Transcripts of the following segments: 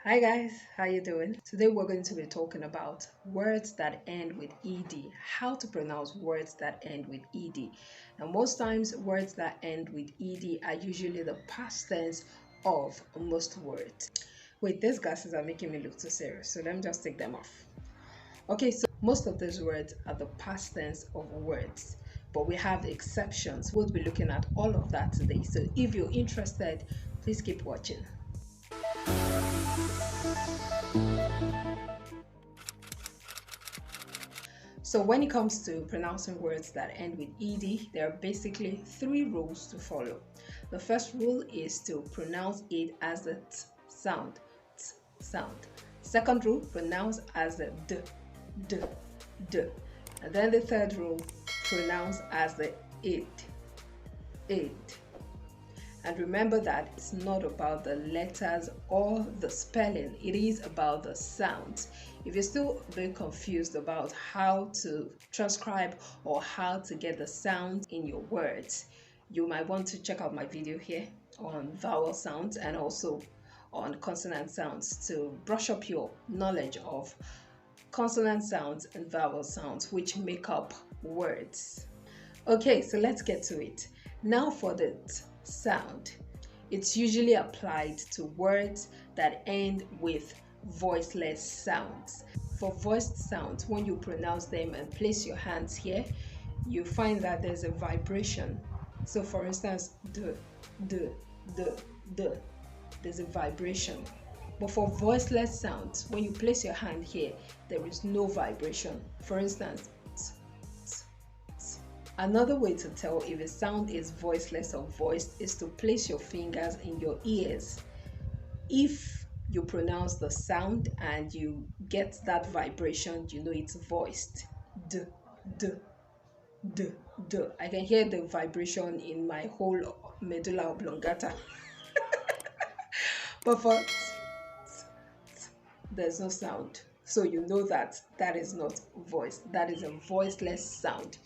Hi guys, how you doing? Today we're going to be talking about words that end with ed, how to pronounce words that end with ed. Now most times words that end with ed are usually the past tense of most words. Wait, these glasses are making me look too serious, so let me just take them off. Okay, so most of these words are the past tense of words, but we have exceptions. We'll be looking at all of that today. So if you're interested, please keep watching. So when it comes to pronouncing words that end with ed, there are basically three rules to follow. The first rule is to pronounce it as a t sound, t sound. Second rule, pronounce as a d, d, d. And then the third rule, pronounce as the it, it. And remember that it's not about the letters or the spelling, it is about the sounds. If you're still a bit confused about how to transcribe or how to get the sounds in your words, you might want to check out my video here on vowel sounds and also on consonant sounds to brush up your knowledge of consonant sounds and vowel sounds, which make up words. Okay, so let's get to it. Now for the t sound. It's usually applied to words that end with voiceless sounds. For voiced sounds, when you pronounce them and place your hands here, you find that there's a vibration. So for instance, d, d, d, d, there's a vibration. But for voiceless sounds, when you place your hand here, there is no vibration. For instance, another way to tell if a sound is voiceless or voiced is to place your fingers in your ears. If you pronounce the sound and you get that vibration, you know it's voiced. D, d, d, d. I can hear the vibration in my whole medulla oblongata. But for there's no sound. So you know that that is not voiced. That is a voiceless sound.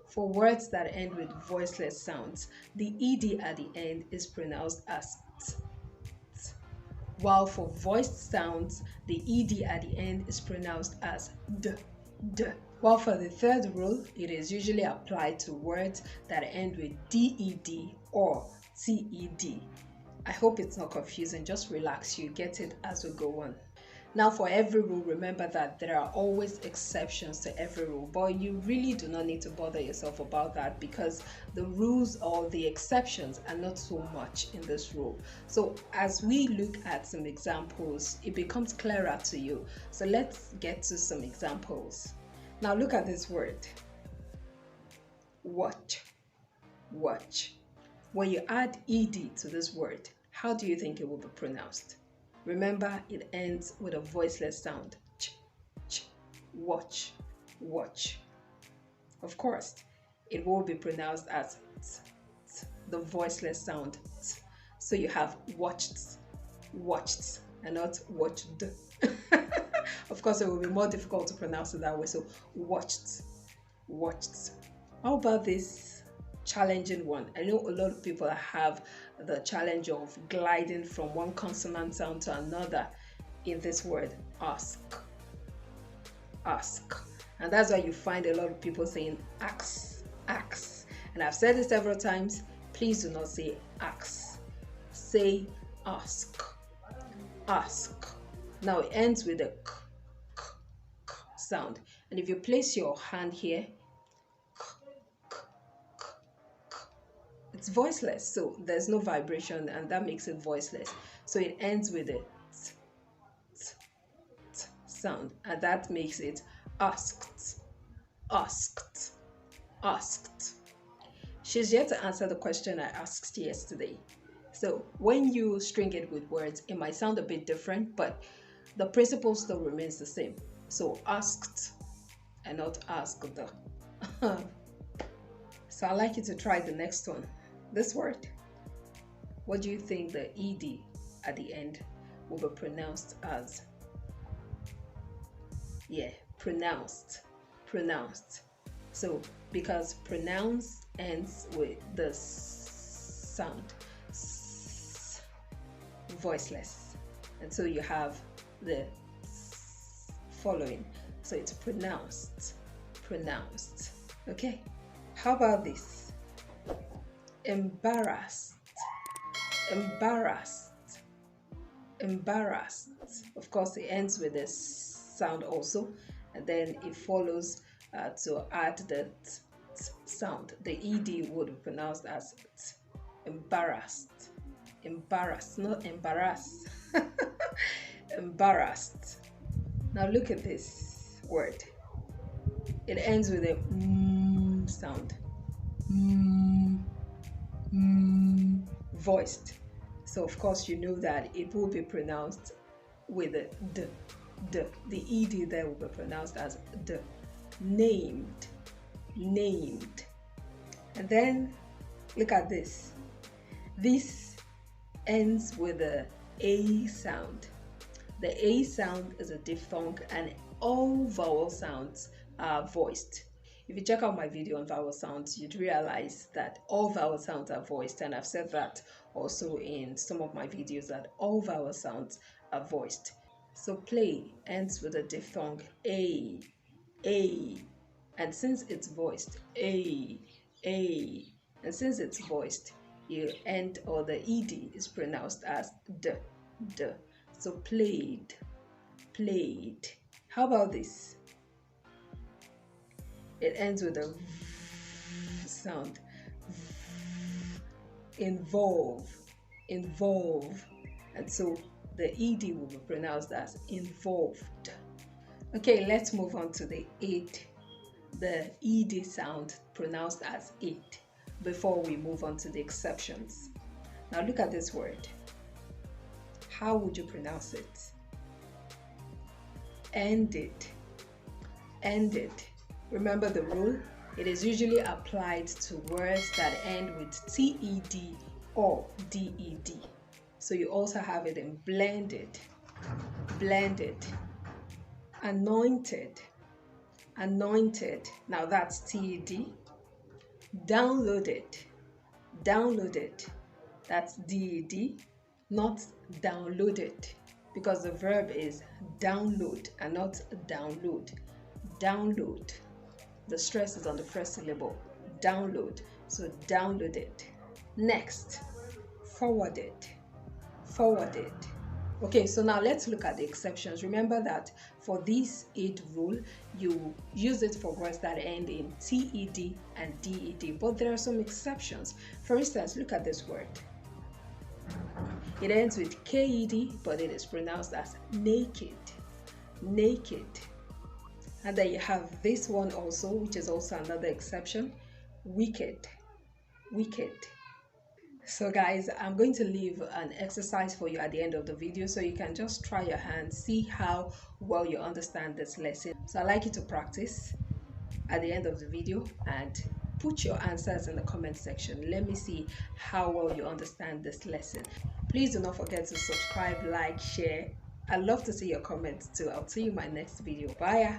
For words that end with voiceless sounds, the ed at the end is pronounced as t, t. While for voiced sounds, the ed at the end is pronounced as d, d. While for the third rule, it is usually applied to words that end with ded or ted. I hope it's not confusing, just relax, you get it as we go on. Now for every rule, remember that there are always exceptions to every rule, but you really do not need to bother yourself about that because the rules or the exceptions are not so much in this rule. So as we look at some examples, it becomes clearer to you. So let's get to some examples. Now look at this word, watch, watch. When you add ed to this word, how do you think it will be pronounced? Remember, it ends with a voiceless sound. Ch, ch, watch, watch. Of course, it will be pronounced as t, t, the voiceless sound. T. So you have watched, watched, and not watched. Of course, it will be more difficult to pronounce it that way. So watched, watched. How about this challenging one? I know a lot of people have the challenge of gliding from one consonant sound to another in this word, ask, ask. And that's why you find a lot of people saying axe, axe. And I've said it several times, please do not say axe, say ask, ask. Now it ends with a k, k, k sound. And if you place your hand here, it's voiceless, so there's no vibration and that makes it voiceless. So it ends with a t, t, t sound and that makes it asked, asked, asked. She's yet to answer the question I asked yesterday. So when you string it with words, it might sound a bit different, but the principle still remains the same. So asked and not asked. So I'd like you to try the next one. This word, what do you think the ed at the end will be pronounced as? Yeah, pronounced, pronounced. So because pronounce ends with the sound voiceless, And so you have the following. So it's pronounced, pronounced. Okay, how about this? Embarrassed, embarrassed, embarrassed. Of course, it ends with a sound also, and then it follows to add the sound. The ed would be pronounced as embarrassed, embarrassed, not embarrass. Embarrassed. Now look at this word. It ends with a sound. Voiced. So of course you know that it will be pronounced with a d. The ed there will be pronounced as d. Named, named. And then look at this. This ends with a sound. The a sound is a diphthong, and all vowel sounds are voiced. If you check out my video on vowel sounds, you'd realize that all vowel sounds are voiced, and I've said that also in some of my videos, that all vowel sounds are voiced. So play ends with a diphthong a, and since it's voiced a, and since it's voiced, you end, or the ed is pronounced as d. So played, played. How about this? It ends with a sound. Involve, involve. And so the ed will be pronounced as involved. Okay, let's move on to the ed. The ed sound pronounced as it, before we move on to the exceptions. Now look at this word. How would you pronounce it? Ended, ended. Remember the rule? It is usually applied to words that end with TED or DED. So you also have it in blended, blended, anointed, anointed. Now that's TED. Downloaded, downloaded. That's DED, not downloaded, because the verb is download and not download. Download. The stress is on the first syllable. Download. So downloaded. Next, forwarded. Forwarded. Okay, so now let's look at the exceptions. Remember that for this ed rule, you use it for words that end in TED and DED, but there are some exceptions. For instance, look at this word. It ends with KED, but it is pronounced as naked, naked. And then you have this one also, which is also another exception, wicked, wicked. So guys, I'm going to leave an exercise for you at the end of the video, so you can just try your hand, see how well you understand this lesson. So I'd like you to practice at the end of the video and put your answers in the comment section. Let me see how well you understand this lesson. Please do not forget to subscribe, like, share. I'd love to see your comments too. I'll see you in my next video. Bye.